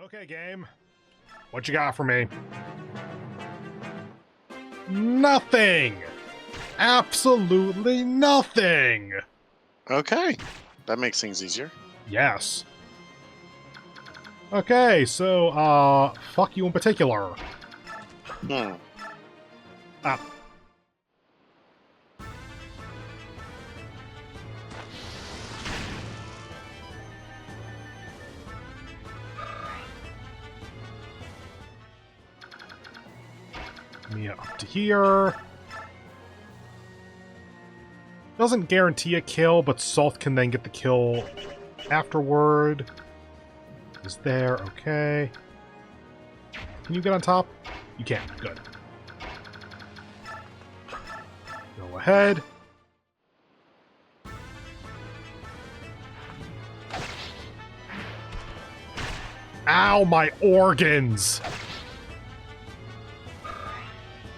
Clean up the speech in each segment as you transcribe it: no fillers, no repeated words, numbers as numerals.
Okay, game. What you got for me? Nothing! Absolutely nothing! Okay, that makes things easier. Yes. Okay, so, fuck you in particular. Hmm. Ah. Me up to here. Doesn't guarantee a kill, but Salt can then get the kill afterward. Is there, okay. Can you get on top? You can, good. Go ahead. Ow, my organs!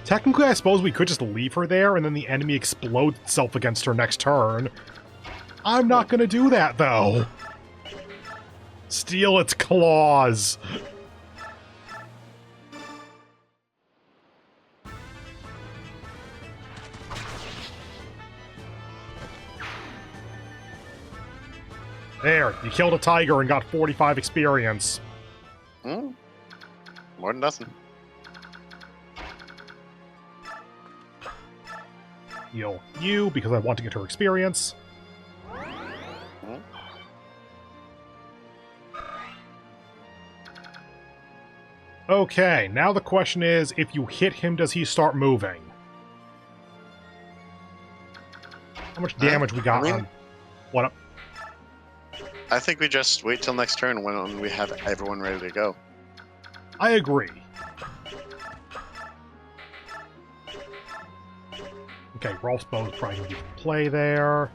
Technically, I suppose we could just leave her there, and then the enemy explodes itself against her next turn. I'm not gonna do that, though. Steal its claws. There, you killed a tiger and got 45 experience. Hmm. More than nothing. Heal you, because I want to get her experience. Hmm. Okay, now the question is, if you hit him, does he start moving? How much damage we got on... What up? I think we just wait till next turn when we have everyone ready to go. I agree. Okay, Rolf's bow is probably going to play there.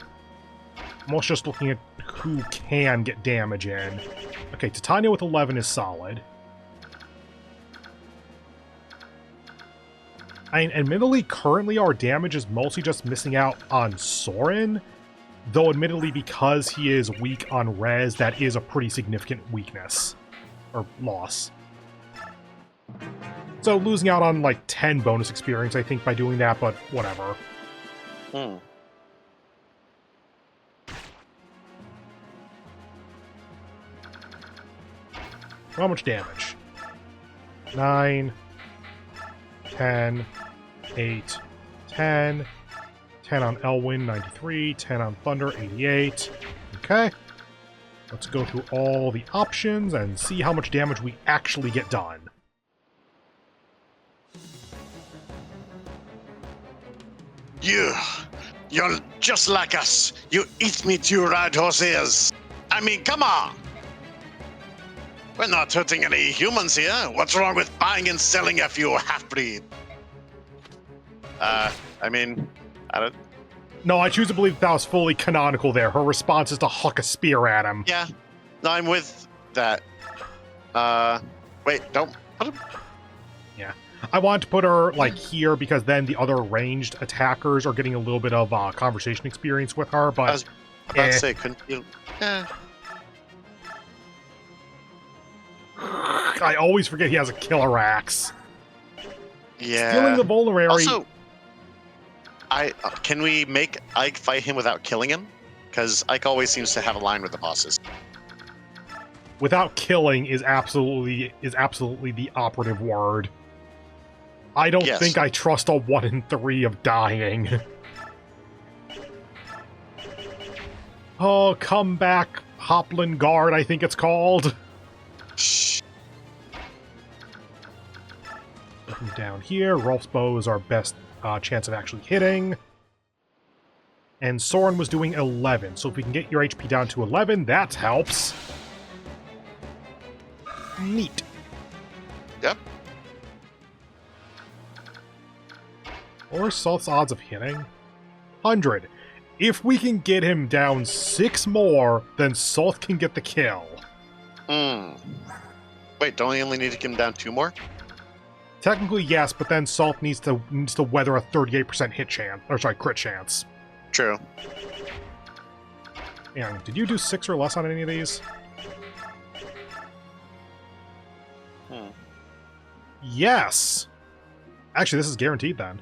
I'm also just looking at who can get damage in. Okay, Titania with 11 is solid. I mean, admittedly, currently our damage is mostly just missing out on Soren, though admittedly because he is weak on res, that is a pretty significant weakness. Or loss. So losing out on like 10 bonus experience, I think, by doing that, but whatever. Hmm. How much damage? 9, 10, 8, 10, 10 on Elwyn, 93, 10 on Thunder, 88. Okay. Let's go through all the options and see how much damage we actually get done. You're just like us. You eat meat, you ride horses. I mean, come on. We're not hurting any humans here. What's wrong with buying and selling a few half-breed? I mean, I don't... No, I choose to believe that was fully canonical there. Her response is to huck a spear at him. Yeah. No, I'm with that. Wait, don't put him... Yeah. I want to put her, like, here, because then the other ranged attackers are getting a little bit of conversation experience with her, but... I was about to say, couldn't you... I always forget he has a killer axe. Yeah. Stealing the vulnerary... Also, can we make Ike fight him without killing him? Because Ike always seems to have a line with the bosses. Without killing is absolutely the operative word. I don't think I trust a 1 in 3 of dying. Oh, come back, Hopland Guard, I think it's called. Looking down here, Rolf's bow is our best chance of actually hitting. And Soren was doing 11, so if we can get your HP down to 11, that helps. Neat. Yep. Or Salt's odds of hitting? 100. If we can get him down 6 more, then Salt can get the kill. Wait, don't we only need to get him down 2 more? Technically, yes, but then Salt needs to weather a 38% hit chance, or sorry, crit chance. True. And did you do 6 or less on any of these? Yes! Actually, this is guaranteed then.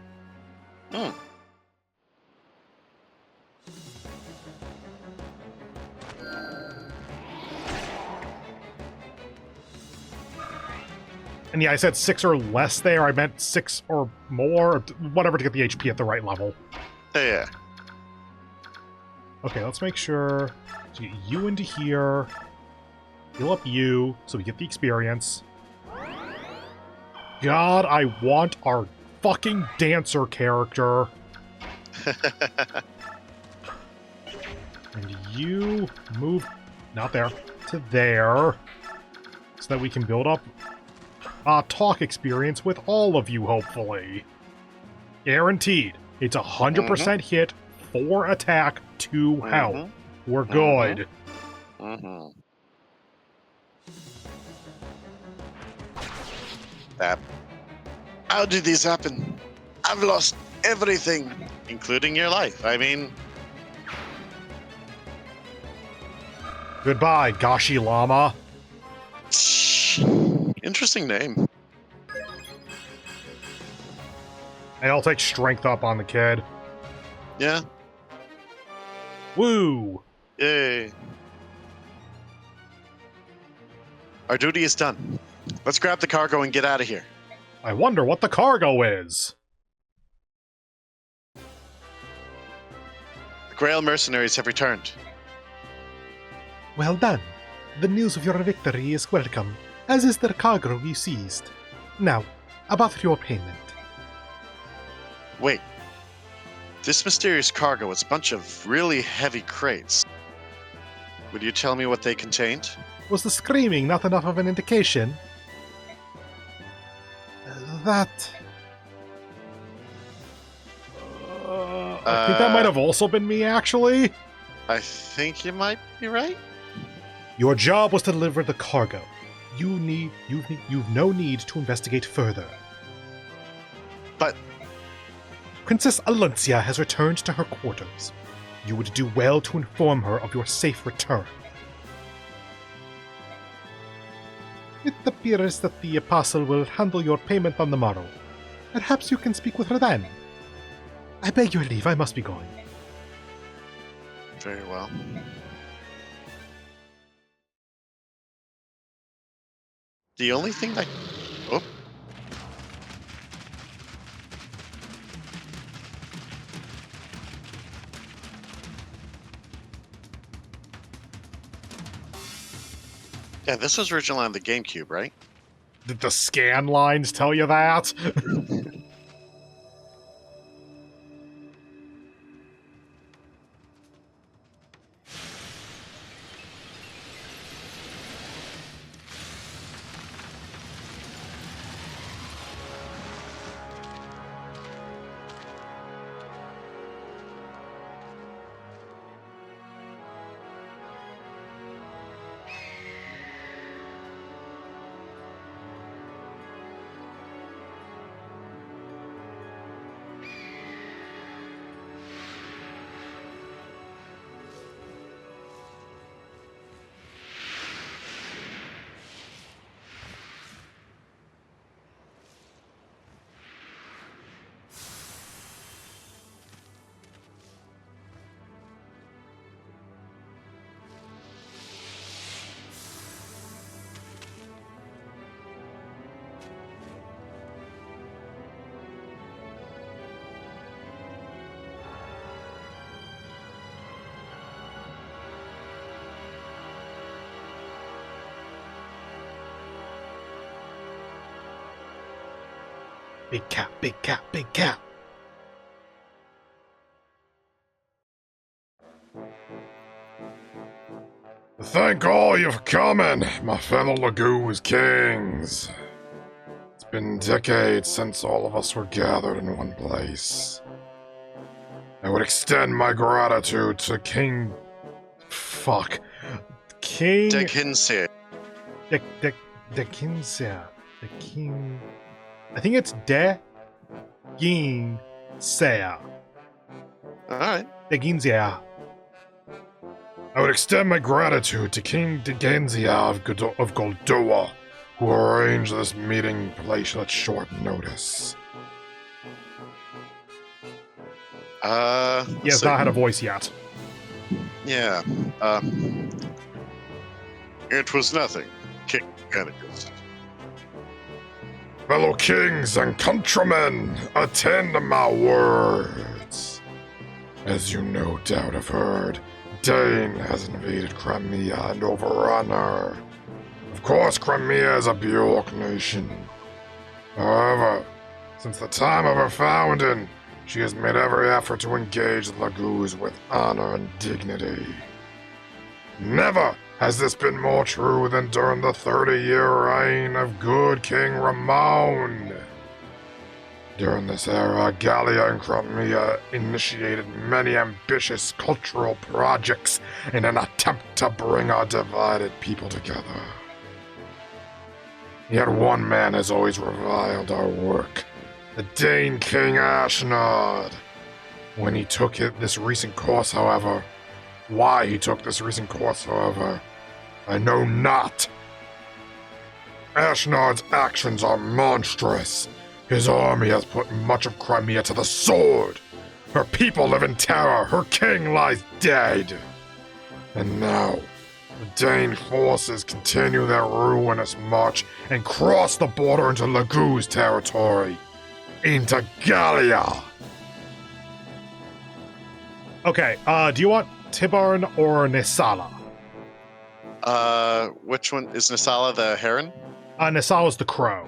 And yeah, I said 6 or less there. I meant 6 or more, whatever to get the HP at the right level. Yeah. Okay, let's make sure to get you into here. Heal up you, so we get the experience. God, I want our fucking dancer character. And you move, not there, to there. So that we can build up talk experience with all of you, hopefully. Guaranteed. It's 100% hit, 4 attack, 2 health. We're good. How did this happen? I've lost everything, including your life. I mean... Goodbye, Gashi Lama. Interesting name. And I'll take strength up on the kid. Yeah. Woo! Yay. Our duty is done. Let's grab the cargo and get out of here. I wonder what the cargo is. The Grail mercenaries have returned. Well done. The news of your victory is welcome, as is the cargo you seized. Now, about your payment. Wait. This mysterious cargo is a bunch of really heavy crates. Would you tell me what they contained? Was the screaming not enough of an indication? I think that might have also been me, actually. I think you might be right. Your job was to deliver the cargo. You've no need to investigate further. But Princess Aluncia has returned to her quarters. You would do well to inform her of your safe return. It appears that the Apostle will handle your payment on the morrow. Perhaps you can speak with her then. I beg your leave, I must be going. very well. The only thing that... Oh. Yeah, this was originally on the GameCube, right? Did the scan lines tell you that? Big cat, big cat, big cat. Thank all you for coming, my fellow Lagoos kings. It's been decades since all of us were gathered in one place. I would extend my gratitude to King... Fuck. King... Dekinse. Dekinsia. The King... I think it's Deginsea. Alright. Deginsea. I would extend my gratitude to King Degenzia of Goldoa who arranged this meeting place at short notice. He has not had a voice yet. Yeah. It was nothing. King Copernicus. Fellow kings and countrymen, attend to my words. As you no doubt have heard, Dane has invaded Crimea and overrun her. Of course, Crimea is a Bjork nation. However, since the time of her founding, she has made every effort to engage the Laguz with honor and dignity. Never has this been more true than during the 30-year reign of good King Ramon. During this era, Gallia and Crimea initiated many ambitious cultural projects in an attempt to bring our divided people together. Yet one man has always reviled our work, the Dane King Ashnard. When he took this recent course, however, why he took this recent course, however, I know not. Ashnard's actions are monstrous. His army has put much of Crimea to the sword. Her people live in terror. Her king lies dead. And now, the Dane forces continue their ruinous march and cross the border into Laguz territory. Into Gallia. Okay, do you want Tibarn or Nisala? Which one is Nisala the heron? Nisala's the crow.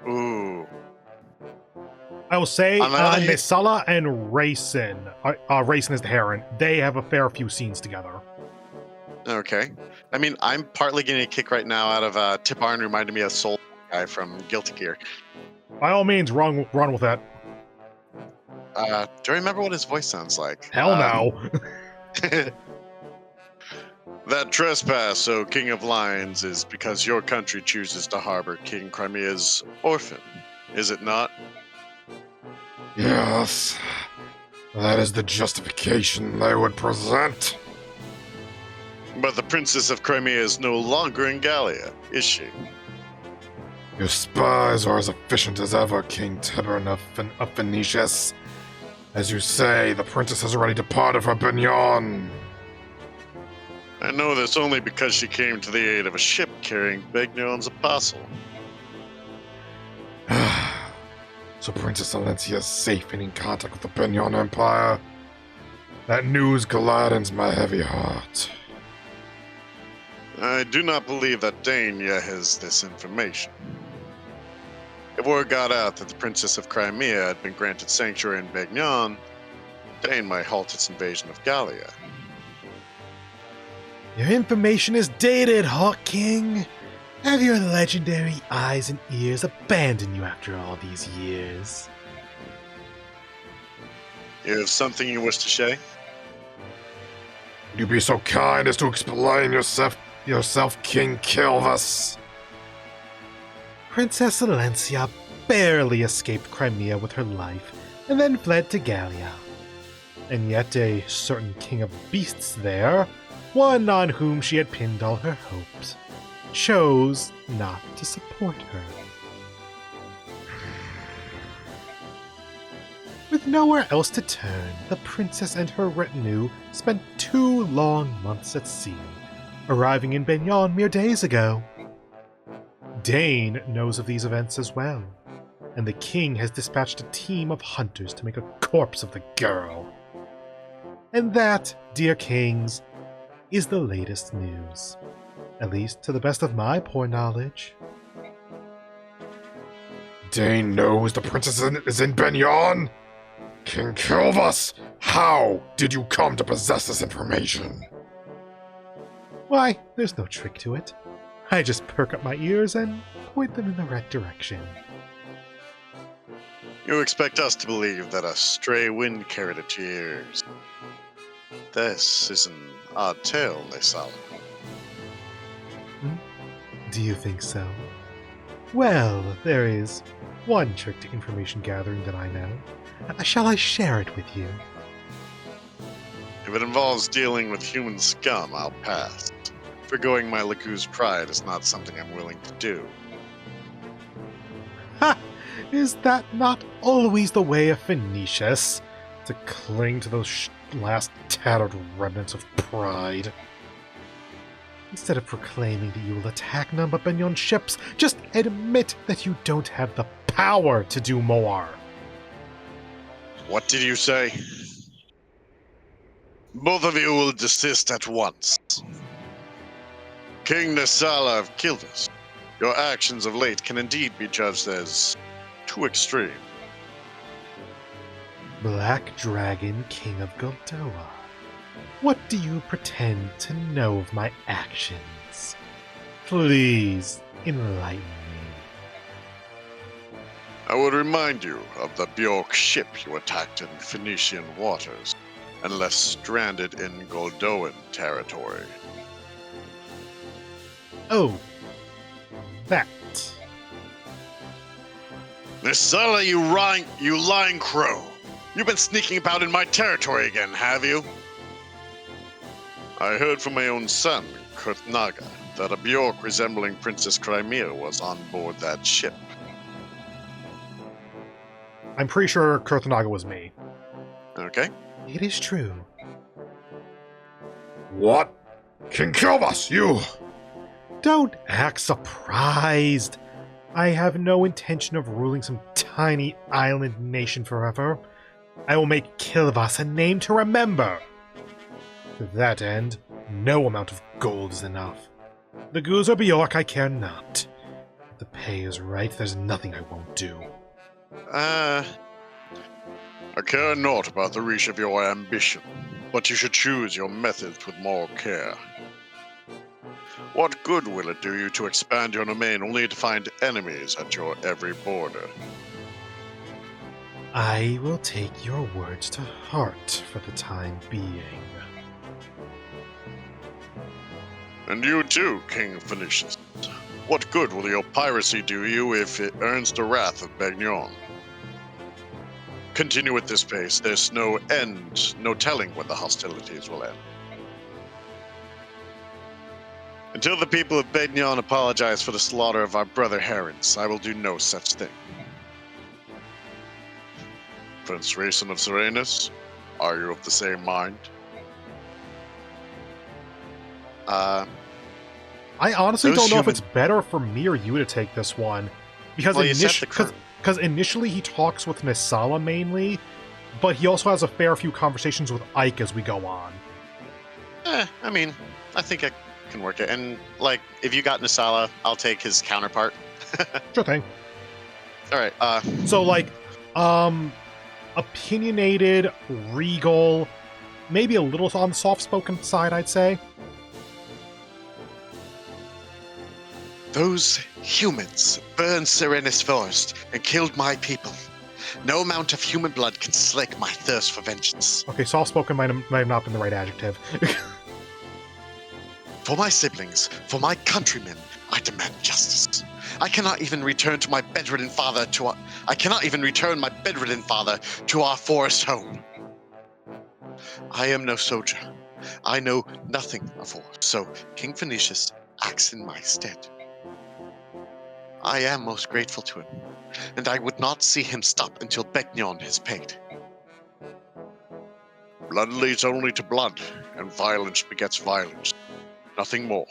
Ooh. I will say On the other hand- Nisala and Raisin. Raisin is the heron. They have a fair few scenes together. Okay. I mean, I'm partly getting a kick right now out of Tibarn reminded me of Soul guy from Guilty Gear. By all means, run with that. Do I remember what his voice sounds like? Hell no. That trespass, O King of Lions, is because your country chooses to harbor King Crimea's orphan, is it not? Yes, that is the justification they would present. But the Princess of Crimea is no longer in Gallia, is she? Your spies are as efficient as ever, King Tibarn of Phoenicius. As you say, the princess has already departed for Benyon. I know this only because she came to the aid of a ship carrying Begnon's apostle. So Princess Alencia is safe and in contact with the Benyon Empire? That news gladdens my heavy heart. I do not believe that Dania has this information. If word got out that the Princess of Crimea had been granted sanctuary in Begnon, Dane might halt its invasion of Gallia. Your information is dated, Hawk King. Have your legendary eyes and ears abandoned you after all these years? You have something you wish to say? Would you be so kind as to explain yourself, King Kilvas? Princess Alencia barely escaped Crimea with her life, and then fled to Gallia. And yet a certain king of beasts there, one on whom she had pinned all her hopes, chose not to support her. With nowhere else to turn, the princess and her retinue spent 2 long months at sea, arriving in Benyon mere days ago. Dane knows of these events as well, and the king has dispatched a team of hunters to make a corpse of the girl. And that, dear kings, is the latest news. At least to the best of my poor knowledge. Dane knows the princess is in Benyon? King Kilvas, how did you come to possess this information? Why, there's no trick to it. I just perk up my ears and point them in the right direction. You expect us to believe that a stray wind carried it to your ears. This is an odd tale, Nisala. Do you think so? Well, there is one trick to information gathering that I know. Shall I share it with you? If it involves dealing with human scum, I'll pass. Forgoing my Lagu's pride is not something I'm willing to do. Ha! Is that not always the way of Phoenicius? To cling to those last tattered remnants of pride? Instead of proclaiming that you will attack none but Benyon ships, just admit that you don't have the power to do more. What did you say? Both of you will desist at once. King Nisala of Kilvis, your actions of late can indeed be judged as too extreme. Black Dragon, King of Goldoa. What do you pretend to know of my actions? Please, enlighten me. I would remind you of the Bjork ship you attacked in Phoenician waters and left stranded in Goldoan territory. Oh, that. Nisala, you lying crow. You've been sneaking about in my territory again, have you? I heard from my own son, Kurthnaga, that a Bjork resembling Princess Crimea was on board that ship. I'm pretty sure Kurthnaga was me. Okay. It is true. What? King Kilvas, you! Don't act surprised. I have no intention of ruling some tiny island nation forever. I will make Kilvas a name to remember. To that end, no amount of gold is enough. The Goose or Bjork, I care not. If the pay is right, there's nothing I won't do. I care not about the reach of your ambition, but you should choose your methods with more care. What good will it do you to expand your domain only to find enemies at your every border? I will take your words to heart for the time being. And you too, King of Phoenicians. What good will your piracy do you if it earns the wrath of Begnion? Continue at this pace, there's no end, no telling when the hostilities will end. Until the people of Begnion apologize for the slaughter of our brother Herons, I will do no such thing. Prince Rayson of Serenus, are you of the same mind? I honestly Those don't know if human- it's better for me or you to take this one. Because Well, you set the curve. because initially he talks with Nisala mainly, but he also has a fair few conversations with Ike as we go on. I mean, I think I can work it. And, like, if you got Nisala, I'll take his counterpart. Sure thing. Alright, So, like, opinionated, regal, maybe a little on the soft-spoken side, I'd say. those humans burned Serenus Forest and killed my people. No amount of human blood can slake my thirst for vengeance. Okay, soft-spoken might have not been the right adjective. For my siblings, for my countrymen, I demand justice. I cannot even return my bedridden father to our forest home. I am no soldier. I know nothing of war, so King Phoenicius acts in my stead. I am most grateful to him, and I would not see him stop until Begnion is paid. Blood leads only to blood, and violence begets violence. Nothing more.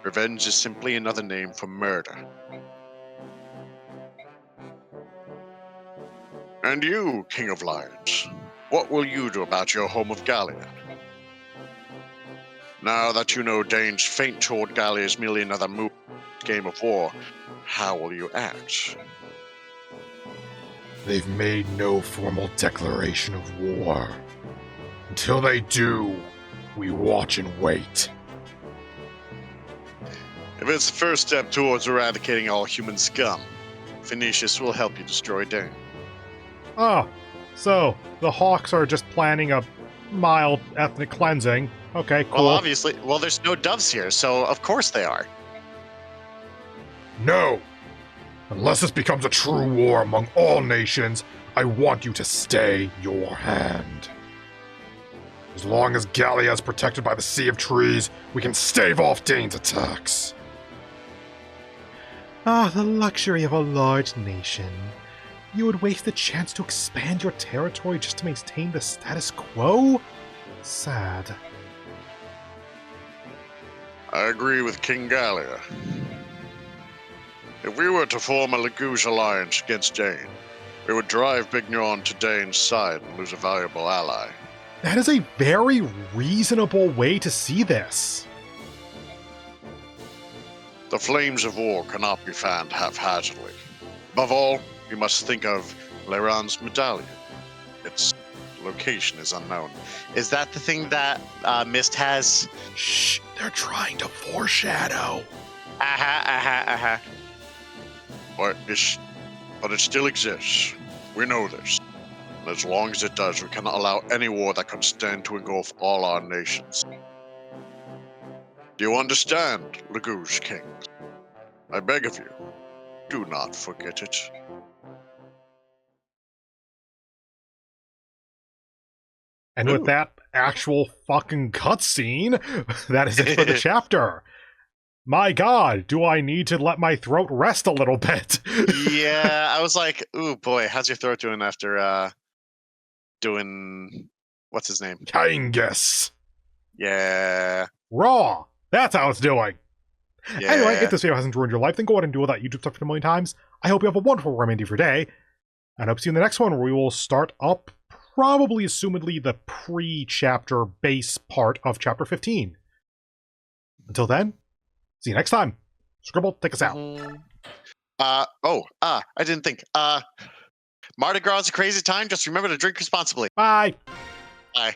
Revenge is simply another name for murder. And you, King of Lions, what will you do about your home of Gallia? Now that you know Dane's feint toward Gallia is merely another move in the game of war, how will you act? They've made no formal declaration of war. Until they do, we watch and wait. If it's the first step towards eradicating all human scum, Phoenicius will help you destroy Dane. Oh, so the Hawks are just planning a mild ethnic cleansing. Okay, cool. Well, obviously, there's no doves here, so of course they are. No! Unless this becomes a true war among all nations, I want you to stay your hand. As long as Gallia is protected by the Sea of Trees, we can stave off Dane's attacks. Ah, the luxury of a large nation. You would waste the chance to expand your territory just to maintain the status quo? Sad. I agree with King Gallia. If we were to form a Lagouge alliance against Dane, it would drive Bignon to Dane's side and lose a valuable ally. That is a very reasonable way to see this. The flames of war cannot be fanned haphazardly. Above all, you must think of Leran's medallion. Its location is unknown. Is that the thing that Mist has? Shh, they're trying to foreshadow. But it still exists. We know this. And as long as it does, we cannot allow any war that could stand to engulf all our nations. Do you understand, Lagouge Kings? I beg of you, do not forget it. And with that actual fucking cutscene, that is it for the chapter. My god, do I need to let my throat rest a little bit? Yeah, I was like, ooh boy, how's your throat doing after doing what's his name? Kangas. Yeah. Raw. That's how it's doing. Yeah. Anyway, if this video hasn't ruined your life, then go ahead and do all that YouTube stuff a million times. I hope you have a wonderful remainder of your day. And I hope to see you in the next one, where we will start up, probably assumedly, the pre-chapter base part of chapter 15. Until then, see you next time. Scribble, take us out. I didn't think. Mardi Gras is a crazy time. Just remember to drink responsibly. Bye. Bye.